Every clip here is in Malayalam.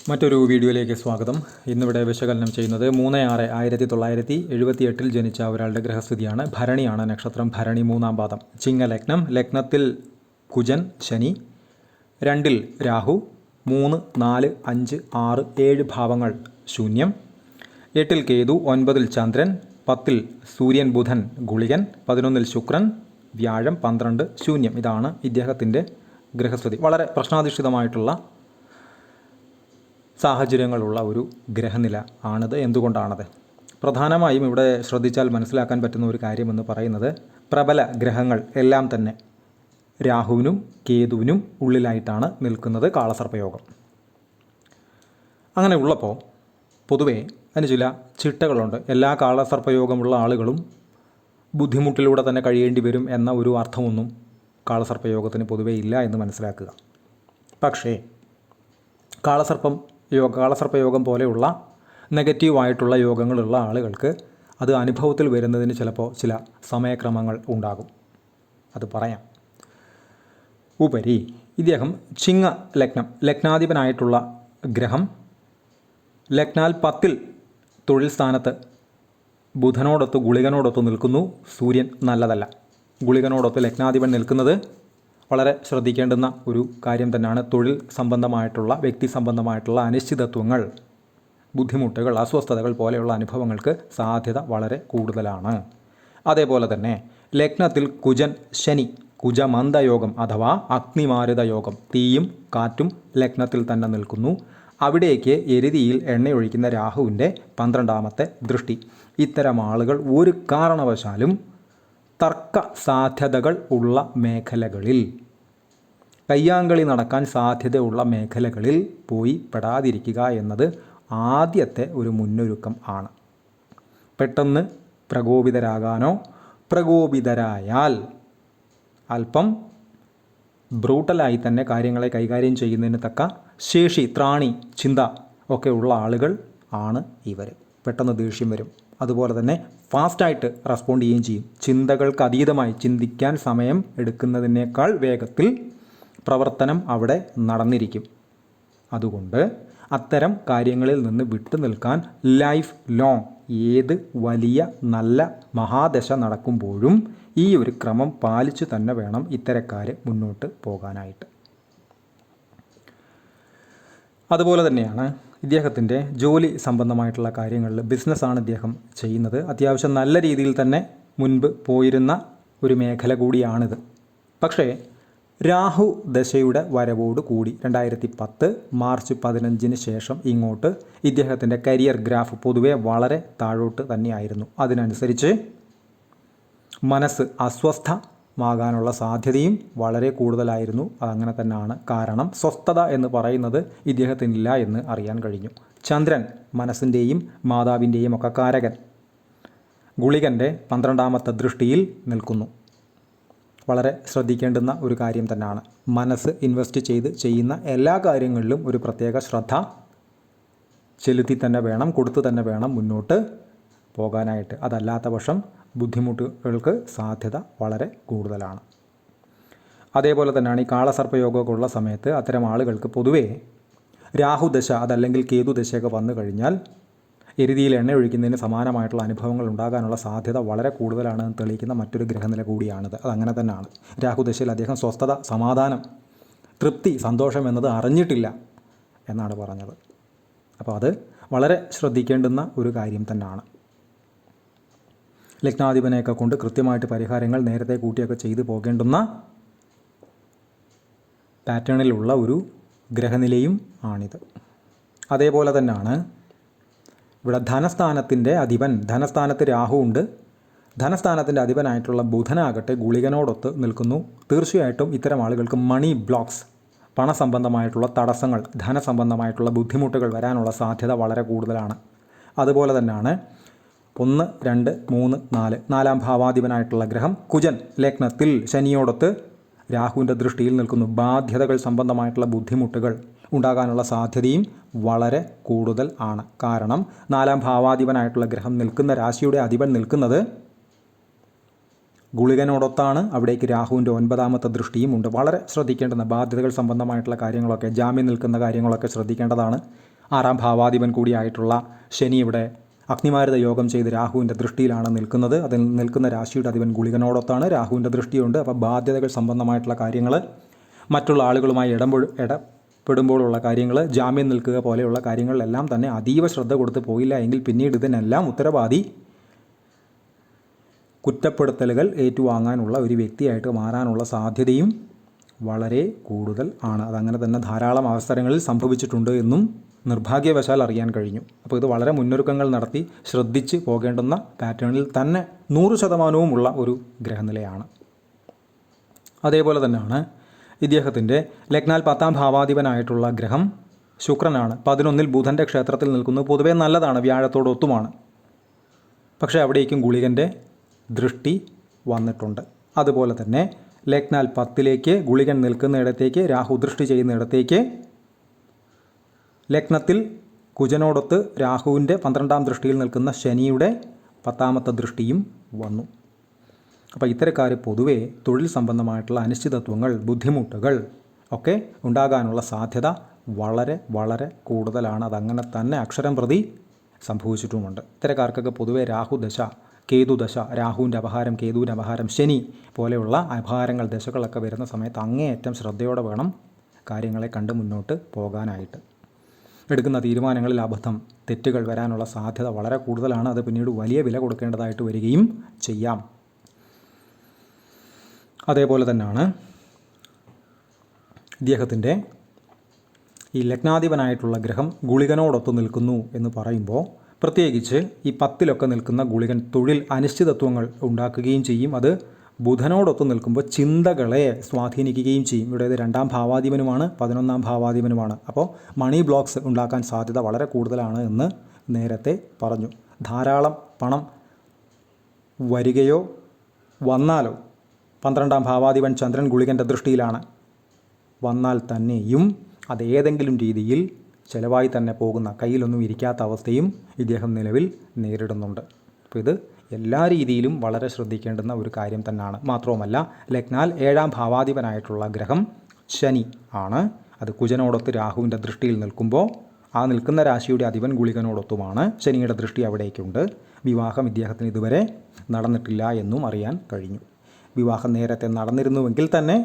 മറ്റൊരു വീഡിയോയിലേക്ക് സ്വാഗതം. ഇന്നിവിടെ വിശകലനം ചെയ്യുന്നത് 3/6/1978 ജനിച്ച ഒരാളുടെ ഗ്രഹസ്ഥിതിയാണ്. ഭരണിയാണ് നക്ഷത്രം. ഭരണി 3-ാം പാദം. ചിങ്ങലഗ്നം. ലഗ്നത്തിൽ കുജൻ, ശനി. 2-ൽ രാഹു. 3, 4, 5, 6, 7 ഭാവങ്ങൾ ശൂന്യം. 8-ൽ കേതു. 9-ൽ ചന്ദ്രൻ. 10-ൽ സൂര്യൻ, ബുധൻ, ഗുളികൻ. 11-ൽ ശുക്രൻ, വ്യാഴം. 12 ശൂന്യം. ഇതാണ് ഇദ്ദേഹത്തിൻ്റെ ഗ്രഹസ്ഥിതി. വളരെ പ്രശ്നാധിഷ്ഠിതമായിട്ടുള്ള സാഹചര്യങ്ങളുള്ള ഒരു ഗ്രഹനില ആണിത്. എന്തുകൊണ്ടാണത്? പ്രധാനമായും ഇവിടെ ശ്രദ്ധിച്ചാൽ മനസ്സിലാക്കാൻ പറ്റുന്ന ഒരു കാര്യമെന്ന് പറയുന്നത്, പ്രബല ഗ്രഹങ്ങൾ എല്ലാം തന്നെ രാഹുവിനും കേതുവിനും ഉള്ളിലായിട്ടാണ് നിൽക്കുന്നത്. കാളസർപ്പയോഗം അങ്ങനെ ഉള്ളപ്പോൾ പൊതുവേ അതിന് ചില ചിട്ടകളുണ്ട്. എല്ലാ കാളസർപ്പയോഗമുള്ള ആളുകളും ബുദ്ധിമുട്ടിലൂടെ തന്നെ കഴിയേണ്ടി വരും എന്ന ഒരു അർത്ഥമൊന്നും കാളസർപ്പയോഗത്തിന് പൊതുവേ ഇല്ല എന്ന് മനസ്സിലാക്കുക. പക്ഷേ കാളസർപ്പയോഗം പോലെയുള്ള നെഗറ്റീവായിട്ടുള്ള യോഗങ്ങളുള്ള ആളുകൾക്ക് അത് അനുഭവത്തിൽ വരുന്നതിന് ചിലപ്പോൾ ചില സമയക്രമങ്ങൾ ഉണ്ടാകും. അത് പറയാം. ഉപരി ഇദ്ദേഹം ചിങ്ങ ലഗ്നം, ലഗ്നാധിപനായിട്ടുള്ള ഗ്രഹം ലഗ്നാൽ 10-ൽ തൊഴിൽ സ്ഥാനത്ത് ബുധനോടൊത്ത് ഗുളികനോടൊത്ത് നിൽക്കുന്നു. സൂര്യൻ നല്ലതല്ല. ഗുളികനോടൊത്ത് ലഗ്നാധിപൻ നിൽക്കുന്നത് വളരെ ശ്രദ്ധിക്കേണ്ടുന്ന ഒരു കാര്യം തന്നെയാണ്. തൊഴിൽ സംബന്ധമായിട്ടുള്ള, വ്യക്തി സംബന്ധമായിട്ടുള്ള അനിശ്ചിതത്വങ്ങൾ, ബുദ്ധിമുട്ടുകൾ, അസ്വസ്ഥതകൾ പോലെയുള്ള അനുഭവങ്ങൾക്ക് സാധ്യത വളരെ കൂടുതലാണ്. അതേപോലെ തന്നെ ലഗ്നത്തിൽ കുജൻ, ശനി, കുജമന്ദയോഗം അഥവാ അഗ്നിമാരുത യോഗം, തീയും കാറ്റും ലഗ്നത്തിൽ തന്നെ നിൽക്കുന്നു. അവിടേക്ക് എരുതിയിൽ എണ്ണയൊഴിക്കുന്ന രാഹുവിൻ്റെ 12ാമത്തെ ദൃഷ്ടി. ഇത്തരം ആളുകൾ ഒരു കാരണവശാലും തർക്ക സാധ്യതകൾ ഉള്ള മേഖലകളിൽ, കയ്യാങ്കളി നടക്കാൻ സാധ്യതയുള്ള മേഖലകളിൽ പോയി പെടാതിരിക്കുക എന്നത് ആദ്യത്തെ ഒരു മുന്നൊരുക്കം ആണ്. പെട്ടെന്ന് പ്രകോപിതരാകാനോ, പ്രകോപിതരായാൽ അല്പം ബ്രൂട്ടലായി തന്നെ കാര്യങ്ങളെ കൈകാര്യം ചെയ്യുന്നതിന് തക്ക ശേഷി, ത്രാണി, ചിന്ത ഒക്കെ ഉള്ള ആളുകൾ ആണ് ഇവർ. പെട്ടെന്ന് ദേഷ്യം വരും. അതുപോലെ തന്നെ ഫാസ്റ്റായിട്ട് റെസ്പോണ്ട് ചെയ്യുകയും ചെയ്യും. ചിന്തകൾക്ക് അതീതമായി, ചിന്തിക്കാൻ സമയം എടുക്കുന്നതിനേക്കാൾ വേഗത്തിൽ പ്രവർത്തനം അവിടെ നടന്നിരിക്കും. അതുകൊണ്ട് അത്തരം കാര്യങ്ങളിൽ നിന്ന് വിട്ടു നിൽക്കാൻ ലൈഫ് ലോങ് ഏത് വലിയ നല്ല മഹാദശ നടക്കുമ്പോഴും ഈ ഒരു ക്രമം പാലിച്ചു തന്നെ വേണം ഇത്തരക്കാർ മുന്നോട്ട് പോകാനായിട്ട്. അതുപോലെ തന്നെയാണ് ഇദ്ദേഹത്തിൻ്റെ ജോലി സംബന്ധമായിട്ടുള്ള കാര്യങ്ങളിൽ. ബിസിനസ്സാണ് ഇദ്ദേഹം ചെയ്യുന്നത്. അത്യാവശ്യം നല്ല രീതിയിൽ തന്നെ മുൻപ് പോയിരുന്ന ഒരു മേഖല കൂടിയാണിത്. പക്ഷേ രാഹു ദശയുടെ വരവോട് കൂടി 2010 മാർച്ച് 15 ശേഷം ഇങ്ങോട്ട് ഇദ്ദേഹത്തിൻ്റെ കരിയർ ഗ്രാഫ് പൊതുവെ വളരെ താഴോട്ട് തന്നെയായിരുന്നു. അതിനനുസരിച്ച് മനസ്സ് അസ്വസ്ഥമാകാനുള്ള സാധ്യതയും വളരെ കൂടുതലായിരുന്നു. അതങ്ങനെ തന്നെയാണ്. കാരണം സ്വസ്ഥത എന്ന് പറയുന്നത് ഇദ്ദേഹത്തിനില്ല എന്ന് അറിയാൻ കഴിഞ്ഞു. ചന്ദ്രൻ മനസ്സിൻ്റെയും മാതാവിൻ്റെയും ഒക്കെ കാരകൻ ഗുളികൻ്റെ 12ാമത്തെ ദൃഷ്ടിയിൽ നിൽക്കുന്നു. വളരെ ശ്രദ്ധിക്കേണ്ടുന്ന ഒരു കാര്യം തന്നെയാണ്. മനസ്സ് ഇൻവെസ്റ്റ് ചെയ്ത് ചെയ്യുന്ന എല്ലാ കാര്യങ്ങളിലും ഒരു പ്രത്യേക ശ്രദ്ധ ചെലുത്തി തന്നെ വേണം, കൊടുത്തു തന്നെ വേണം മുന്നോട്ട് പോകാനായിട്ട്. അതല്ലാത്ത പക്ഷം ബുദ്ധിമുട്ടുകൾക്ക് സാധ്യത വളരെ കൂടുതലാണ്. അതേപോലെ തന്നെയാണ് ഈ കാളസർപ്പയോഗമൊക്കെ ഉള്ള സമയത്ത് അത്തരം ആളുകൾക്ക് പൊതുവേ രാഹുദശ അതല്ലെങ്കിൽ കേതുദശയൊക്കെ വന്നു കഴിഞ്ഞാൽ എരുതിയിൽ എണ്ണ ഒഴിക്കുന്നതിന് സമാനമായിട്ടുള്ള അനുഭവങ്ങൾ ഉണ്ടാകാനുള്ള സാധ്യത വളരെ കൂടുതലാണെന്ന് തെളിയിക്കുന്ന മറ്റൊരു ഗ്രഹനില കൂടിയാണിത്. അതങ്ങനെ തന്നെയാണ്. രാഹുദശയിൽ അദ്ദേഹം സ്വസ്ഥത, സമാധാനം, തൃപ്തി, സന്തോഷം എന്നത് അറിഞ്ഞിട്ടില്ല എന്നാണ് പറഞ്ഞത്. അപ്പോൾ അത് വളരെ ശ്രദ്ധിക്കേണ്ടുന്ന ഒരു കാര്യം തന്നെയാണ്. ലഗ്നാധിപനെയൊക്കെ കൊണ്ട് കൃത്യമായിട്ട് പരിഹാരങ്ങൾ നേരത്തെ കൂട്ടിയൊക്കെ ചെയ്തു പോകേണ്ടുന്ന പാറ്റേണിലുള്ള ഒരു ഗ്രഹനിലയും ആണിത്. അതേപോലെ തന്നെയാണ് ഇവിടെ ധനസ്ഥാനത്തിൻ്റെ അധിപൻ, ധനസ്ഥാനത്ത് രാഹു ഉണ്ട്. ധനസ്ഥാനത്തിൻ്റെ അധിപനായിട്ടുള്ള ബുധനാകട്ടെ ഗുളികനോടൊത്ത് നിൽക്കുന്നു. തീർച്ചയായിട്ടും ഇത്തരം ആളുകൾക്ക് മണി ബ്ലോക്സ്, പണസംബന്ധമായിട്ടുള്ള തടസ്സങ്ങൾ, ധനസംബന്ധമായിട്ടുള്ള ബുദ്ധിമുട്ടുകൾ വരാനുള്ള സാധ്യത വളരെ കൂടുതലാണ്. അതുപോലെ തന്നെയാണ് 1, 2, 3, 4 4-ാം ഭാവാധിപനായിട്ടുള്ള ഗ്രഹം കുജൻ ലഗ്നത്തിൽ ശനിയോടൊത്ത് രാഹുവിൻ്റെ ദൃഷ്ടിയിൽ നിൽക്കുന്നു. ബാധ്യതകൾ സംബന്ധമായിട്ടുള്ള ബുദ്ധിമുട്ടുകൾ ഉണ്ടാകാനുള്ള സാധ്യതയും വളരെ കൂടുതൽ ആണ്. കാരണം 4-ാം ഭാവാധിപനായിട്ടുള്ള ഗ്രഹം നിൽക്കുന്ന, രാശിയുടെ അധിപൻ നിൽക്കുന്നത് ഗുളികനോടൊത്താണ്. അവിടേക്ക് രാഹുവിൻ്റെ 9ാമത്തെ ദൃഷ്ടിയും ഉണ്ട്. വളരെ ശ്രദ്ധിക്കേണ്ടുന്ന ബാധ്യതകൾ സംബന്ധമായിട്ടുള്ള കാര്യങ്ങളൊക്കെ, ജാമ്യം നിൽക്കുന്ന കാര്യങ്ങളൊക്കെ ശ്രദ്ധിക്കേണ്ടതാണ്. 6ാം ഭാവാധിപൻ കൂടിയായിട്ടുള്ള ശനി ഇവിടെ അഗ്നിമാരുത യോഗം ചെയ്ത് രാഹുവിൻ്റെ ദൃഷ്ടിയിലാണ് നിൽക്കുന്നത്. അതിൽ നിൽക്കുന്ന രാശിയുടെ അധിപൻ ഗുളികനോടൊത്താണ്. രാഹുവിൻ്റെ ദൃഷ്ടിയുണ്ട്. അപ്പോൾ ബാധ്യതകൾ സംബന്ധമായിട്ടുള്ള കാര്യങ്ങൾ, മറ്റുള്ള ആളുകളുമായി ഇടപെടുമ്പോഴുള്ള കാര്യങ്ങൾ, ജാമ്യം നിൽക്കുക പോലെയുള്ള കാര്യങ്ങളിലെല്ലാം തന്നെ അതീവ ശ്രദ്ധ കൊടുത്ത് പോയില്ല എങ്കിൽ പിന്നീട് ഇതിനെല്ലാം ഉത്തരവാദി കുറ്റപ്പെടുത്തലുകൾ ഏറ്റുവാങ്ങാനുള്ള ഒരു വ്യക്തിയായിട്ട് മാറാനുള്ള സാധ്യതയും വളരെ കൂടുതൽ ആണ്. അതങ്ങനെ തന്നെ ധാരാളം അവസരങ്ങളിൽ സംഭവിച്ചിട്ടുണ്ട് എന്നും നിർഭാഗ്യവശാൽ അറിയാൻ കഴിഞ്ഞു. അപ്പോൾ ഇത് വളരെ മുന്നൊരുക്കങ്ങൾ നടത്തി ശ്രദ്ധിച്ച് പോകേണ്ടുന്ന പാറ്റേണിൽ തന്നെ 100% ഉള്ള ഒരു ഗ്രഹനിലയാണ്. അതേപോലെ തന്നെയാണ് ഇദ്ദേഹത്തിൻ്റെ ലഗ്നാൽ 10ാം ഭാവാധിപനായിട്ടുള്ള ഗ്രഹം ശുക്രനാണ്. 11-ൽ ബുധൻ്റെ ക്ഷേത്രത്തിൽ നിൽക്കുന്നത് പൊതുവേ നല്ലതാണ്, വ്യാഴത്തോടൊത്തുമാണ്. പക്ഷേ അവിടേക്കും ഗുളികൻ്റെ ദൃഷ്ടി വന്നിട്ടുണ്ട്. അതുപോലെ തന്നെ ലഗ്നാൽ 10ലേക്ക് ഗുളികൻ നിൽക്കുന്നിടത്തേക്ക്, രാഹു ദൃഷ്ടി ചെയ്യുന്നിടത്തേക്ക് ലഗ്നത്തിൽ കുജനോടൊത്ത് രാഹുവിൻ്റെ 12ാം ദൃഷ്ടിയിൽ നിൽക്കുന്ന ശനിയുടെ 10ാമത്തെ ദൃഷ്ടിയും വന്നു. അപ്പോൾ ഇത്തരക്കാർ പൊതുവെ തൊഴിൽ സംബന്ധമായിട്ടുള്ള അനിശ്ചിതത്വങ്ങൾ, ബുദ്ധിമുട്ടുകൾ ഒക്കെ ഉണ്ടാകാനുള്ള സാധ്യത വളരെ വളരെ കൂടുതലാണ്. അതങ്ങനെ തന്നെ അക്ഷരം പ്രതി സംഭവിച്ചിട്ടുമുണ്ട്. ഇത്തരക്കാർക്കൊക്കെ പൊതുവെ രാഹുദശ, കേതുദശ, രാഹുവിൻ്റെ അപഹാരം, കേതുവിൻ്റെ അപഹാരം, ശനി പോലെയുള്ള അപഹാരങ്ങൾ, ദശകളൊക്കെ വരുന്ന സമയത്ത് അങ്ങേയറ്റം ശ്രദ്ധയോടെ വേണം കാര്യങ്ങളെ കണ്ട് മുന്നോട്ട് പോകാനായിട്ട്. എടുക്കുന്ന തീരുമാനങ്ങളിൽ അബദ്ധം, തെറ്റുകൾ വരാനുള്ള സാധ്യത വളരെ കൂടുതലാണ്. അത് പിന്നീട് വലിയ വില കൊടുക്കേണ്ടതായിട്ട് വരികയും ചെയ്യാം. അതേപോലെ തന്നെയാണ് ഇദ്ദേഹത്തിൻ്റെ ഈ ലഗ്നാധിപനായിട്ടുള്ള ഗ്രഹം ഗുളികനോടൊത്ത് നിൽക്കുന്നു എന്ന് പറയുമ്പോൾ പ്രത്യേകിച്ച് ഈ 10ലൊക്കെ നിൽക്കുന്ന ഗുളികൻ തൊഴിൽ അനിശ്ചിതത്വങ്ങൾ ഉണ്ടാക്കുകയും ചെയ്യും. അത് ബുധനോടൊത്ത് നിൽക്കുമ്പോൾ ചിന്തകളെ സ്വാധീനിക്കുകയും ചെയ്യും. ഇവിടെ ഇത് 2ാം ഭാവാധിപനുമാണ്, 11ാം ഭാവാധിപനുമാണ്. അപ്പോൾ മണി ബ്ലോക്സ് ഉണ്ടാക്കാൻ സാധ്യത വളരെ കൂടുതലാണ് എന്ന് നേരത്തെ പറഞ്ഞു. ധാരാളം പണം വരികയോ വന്നാലോ 12ാം ഭാവാധിപൻ ചന്ദ്രൻ ഗുളികൻ്റെ ദൃഷ്ടിയിലാണ്. വന്നാൽ തന്നെയും അതേതെങ്കിലും രീതിയിൽ ചിലവായി തന്നെ പോകുന്ന, കയ്യിലൊന്നും ഇരിക്കാത്ത അവസ്ഥയും ഇദ്ദേഹം നിലവിൽ നേരിടുന്നുണ്ട്. അപ്പോൾ ഇത് എല്ലാ രീതിയിലും വളരെ ശ്രദ്ധിക്കേണ്ടുന്ന ഒരു കാര്യം തന്നെയാണ്. മാത്രവുമല്ല ലഗ്നാൽ 7ാം ഭാവാധിപനായിട്ടുള്ള ഗ്രഹം ശനി ആണ്. അത് കുജനോടൊത്ത് രാഹുവിൻ്റെ ദൃഷ്ടിയിൽ നിൽക്കുമ്പോൾ ആ നിൽക്കുന്ന രാശിയുടെ അധിപൻ ഗുളികനോടൊത്തുമാണ്. ശനിയുടെ ദൃഷ്ടി അവിടേക്കുണ്ട്. വിവാഹം ഇദ്ദേഹത്തിന് ഇതുവരെ നടന്നിട്ടില്ല എന്നും അറിയാൻ കഴിഞ്ഞു. വിവാഹം നേരത്തെ നടന്നിരുന്നുവെങ്കിൽ തന്നെ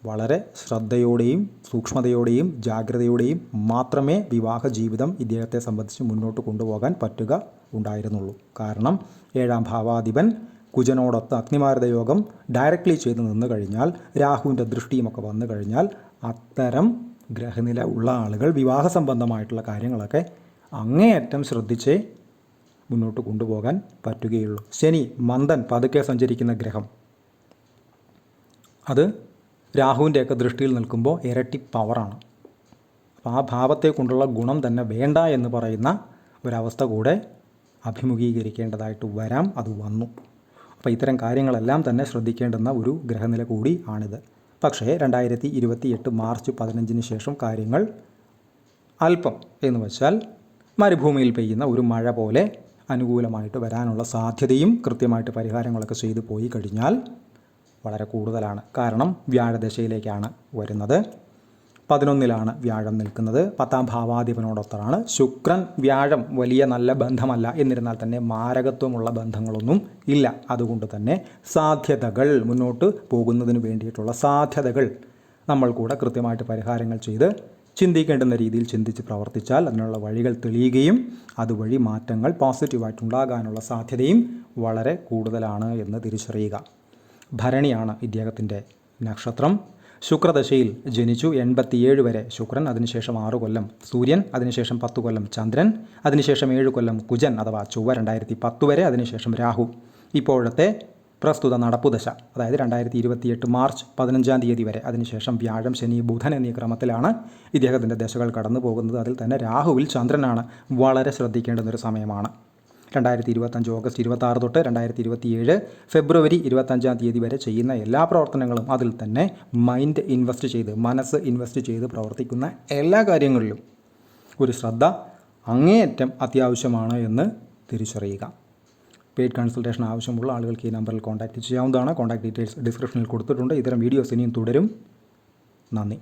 വളരെ ശ്രദ്ധയോടെയും സൂക്ഷ്മതയോടെയും ജാഗ്രതയോടെയും മാത്രമേ വിവാഹ ജീവിതം ഇദ്ദേഹത്തെ സംബന്ധിച്ച് മുന്നോട്ട് കൊണ്ടുപോകാൻ പറ്റുക ഉണ്ടായിരുന്നുള്ളൂ. കാരണം 7ാം ഭാവാധിപൻ കുജനോടൊത്ത് അഗ്നിമാരുത യോഗം ഡയറക്റ്റ്ലി ചെയ്ത് നിന്ന് കഴിഞ്ഞാൽ, രാഹുവിൻ്റെ ദൃഷ്ടിയുമൊക്കെ വന്നു കഴിഞ്ഞാൽ അത്തരം ഗ്രഹനില ഉള്ള ആളുകൾ വിവാഹ സംബന്ധമായിട്ടുള്ള കാര്യങ്ങളൊക്കെ അങ്ങേയറ്റം ശ്രദ്ധിച്ചേ മുന്നോട്ട് കൊണ്ടുപോകാൻ പറ്റുകയുള്ളൂ. ശനി മന്ദൻ പതുക്കെ സഞ്ചരിക്കുന്ന ഗ്രഹം, അത് രാഹുവിൻ്റെയൊക്കെ ദൃഷ്ടിയിൽ നിൽക്കുമ്പോൾ ഇരട്ടി പവറാണ്. അപ്പോൾ ആ ഭാവത്തെ കൊണ്ടുള്ള ഗുണം തന്നെ വേണ്ട എന്ന് പറയുന്ന ഒരവസ്ഥ കൂടെ അഭിമുഖീകരിക്കേണ്ടതായിട്ട് വരാം. അത് വന്നു. അപ്പോൾ ഇത്തരം കാര്യങ്ങളെല്ലാം തന്നെ ശ്രദ്ധിക്കേണ്ടുന്ന ഒരു ഗ്രഹനില കൂടി ആണിത്. പക്ഷേ 2028 മാർച്ച് 15 ശേഷം കാര്യങ്ങൾ അല്പം എന്ന് വെച്ചാൽ മരുഭൂമിയിൽ പെയ്യുന്ന ഒരു മഴ പോലെ അനുകൂലമായിട്ട് വരാനുള്ള സാധ്യതയും കൃത്യമായിട്ട് പരിഹാരങ്ങളൊക്കെ ചെയ്തു പോയി കഴിഞ്ഞാൽ വളരെ കൂടുതലാണ്. കാരണം വ്യാഴദശയിലേക്കാണ് വരുന്നത്. 11ലാണ് വ്യാഴം നിൽക്കുന്നത്. 10ാം ഭാവാധിപനോടൊത്താണ്. ശുക്രൻ വ്യാഴം വലിയ നല്ല ബന്ധമല്ല, എന്നിരുന്നാൽ തന്നെ മാരകത്വമുള്ള ബന്ധങ്ങളൊന്നും ഇല്ല. അതുകൊണ്ട് തന്നെ സാധ്യതകൾ, മുന്നോട്ട് പോകുന്നതിന് വേണ്ടിയിട്ടുള്ള സാധ്യതകൾ നമ്മൾ കൂടെ കൃത്യമായിട്ട് പരിഹാരങ്ങൾ ചെയ്ത് ചിന്തിക്കേണ്ടുന്ന രീതിയിൽ ചിന്തിച്ച് പ്രവർത്തിച്ചാൽ അതിനുള്ള വഴികൾ തെളിയുകയും അതുവഴി മാറ്റങ്ങൾ പോസിറ്റീവായിട്ടുണ്ടാകാനുള്ള സാധ്യതയും വളരെ കൂടുതലാണ് എന്ന് തിരിച്ചറിയുക. ഭരണിയാണ് ഇദ്ദേഹത്തിൻ്റെ നക്ഷത്രം. ശുക്രദശയിൽ ജനിച്ചു. 87 വരെ ശുക്രൻ, അതിനുശേഷം 6 കൊല്ലം സൂര്യൻ, അതിനുശേഷം 10 കൊല്ലം ചന്ദ്രൻ, അതിനുശേഷം 7 കൊല്ലം കുജൻ അഥവാ ചൊവ്വ 2010 വരെ, അതിനുശേഷം രാഹു. ഇപ്പോഴത്തെ പ്രസ്തുത നടപ്പുദശ, അതായത് 2028 മാർച്ച് 15 വരെ, അതിനുശേഷം വ്യാഴം, ശനി, ബുധൻ എന്നീ ക്രമത്തിലാണ് ഇദ്ദേഹത്തിൻ്റെ ദശകൾ കടന്നു പോകുന്നത്. അതിൽ തന്നെ രാഹുവിൽ ചന്ദ്രനാണ്. വളരെ ശ്രദ്ധിക്കേണ്ടുന്നൊരു സമയമാണ്. 2025 ഓഗസ്റ്റ് 26 തൊട്ട് 2027 ഫെബ്രുവരി 25 വരെ ചെയ്യുന്ന എല്ലാ പ്രവർത്തനങ്ങളും, അതിൽ തന്നെ മൈൻഡ് ഇൻവെസ്റ്റ് ചെയ്ത്, മനസ്സ് ഇൻവെസ്റ്റ് ചെയ്ത് പ്രവർത്തിക്കുന്ന എല്ലാ കാര്യങ്ങളിലും ഒരു ശ്രദ്ധ അങ്ങേയറ്റം അത്യാവശ്യമാണ് എന്ന് തിരിച്ചറിയുക. പെയ്ഡ് കൺസൾട്ടേഷൻ ആവശ്യമുള്ള ആളുകൾക്ക് ഈ നമ്പറിൽ കോൺടാക്റ്റ് ചെയ്യാവുന്നതാണ്. കോൺടാക്ട് ഡീറ്റെയിൽസ് ഡിസ്ക്രിപ്ഷനിൽ കൊടുത്തിട്ടുണ്ട്. ഇത്തരം വീഡിയോസ് ഇനിയും തുടരും. നന്ദി.